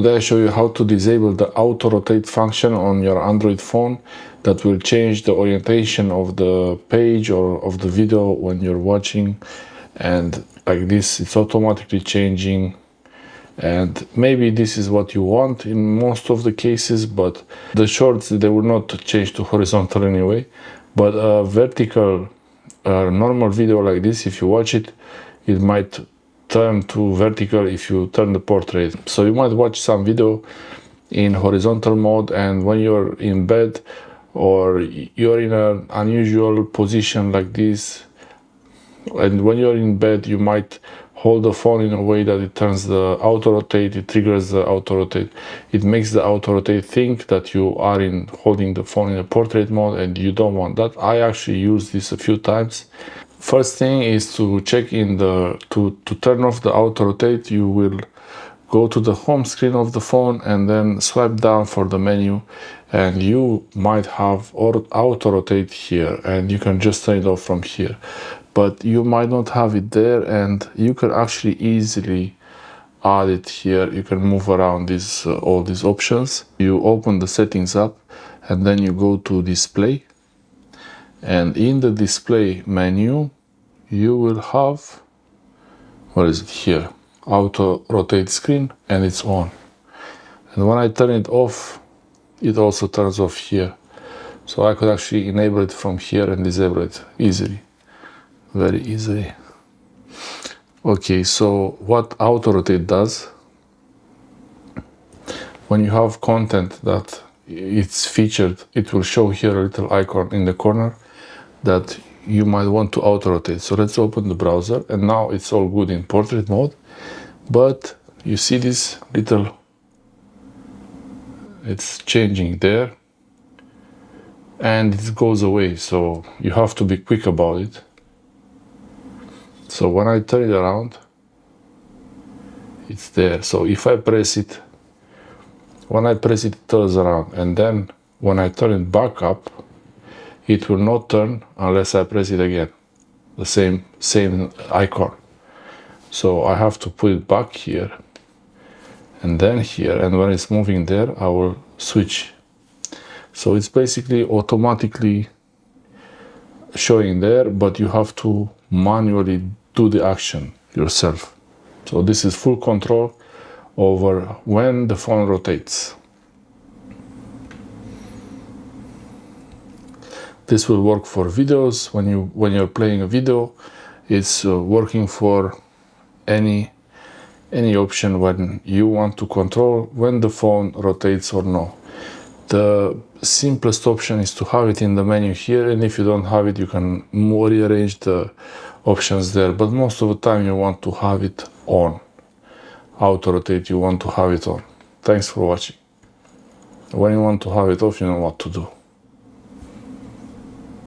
Today I show you how to disable the auto rotate function on your Android phone that will change the orientation of the page or of the video when you're watching, and like this it's automatically changing. And maybe this is what you want in most of the cases, but the shorts, they will not change to horizontal anyway. But a vertical normal video like this, if you watch it, it might turn to vertical if you turn the portrait. So you might watch some video in horizontal mode, and when you're in bed or you're in an unusual position like this, and when you're in bed, you might hold the phone in a way that it turns the auto rotate, it triggers the auto rotate. It makes the auto rotate think that you are holding the phone in a portrait mode, and you don't want that. I actually used this a few times. First thing is to check to turn off the auto rotate. You will go to the home screen of the phone and then swipe down for the menu, and you might have auto rotate here, and you can just turn it off from here. But you might not have it there, and you can actually easily add it here. You can move around all these options. You open the settings up, and then you go to display, and in the display menu you will have, what is it here, auto rotate screen, and it's on. And when I turn it off, it also turns off here. So I could actually enable it from here and disable it easily, very easily. Okay, so what auto rotate does, when you have content that it's featured, it will show here a little icon in the corner that you might want to auto rotate. So let's open the browser, and now it's all good in portrait mode, but you see this little, it's changing there and it goes away, so you have to be quick about it. So when I turn it around, it's there. So if I press it, when I press it, it turns around, and then when I turn it back up, it will not turn unless I press it again, the same icon. So I have to put it back here and then here, and when it's moving there, I will switch. So it's basically automatically showing there, but you have to manually do the action yourself. So this is full control over when the phone rotates. This will work for videos. When you're playing a video, it's working for any option when you want to control when the phone rotates or no. The simplest option is to have it in the menu here, and if you don't have it, you can rearrange the options there, but most of the time you want to have it on. Auto rotate, you want to have it on. Thanks for watching. When you want to have it off, you know what to do.